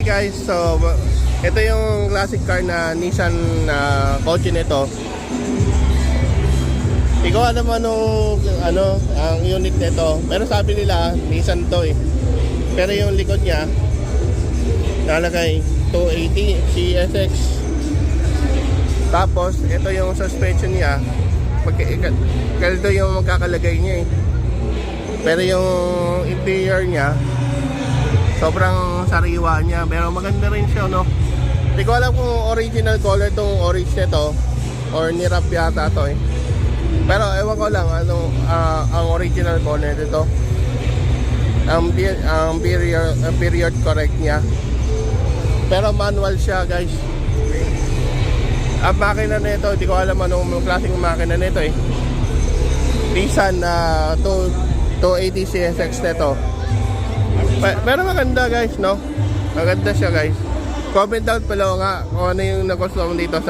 guys, so ito yung classic car na Nissan kotse nito. Hindi ko alam ang unit nito, pero sabi nila Nissan to eh. Pero yung likod niya nalagay 280 CSX. Tapos ito yung suspension niya, ganito yung magkakalagay niya eh. Pero yung interior niya sobrang sariwa niya, pero maganda rin siya, no? Hindi ko alam kung original color tong orange nito or nirap yata to eh. Pero ewan ko lang ang original color nito. Ang period correct niya. Pero manual siya, guys. Ang makina nito, hindi ko alam anong klaseng makina nito eh. Nissan 280 CSX nito. Pero maganda, guys, no? Maganda siya, guys. Comment down below nga kung ano yung nagustuhan mo dito.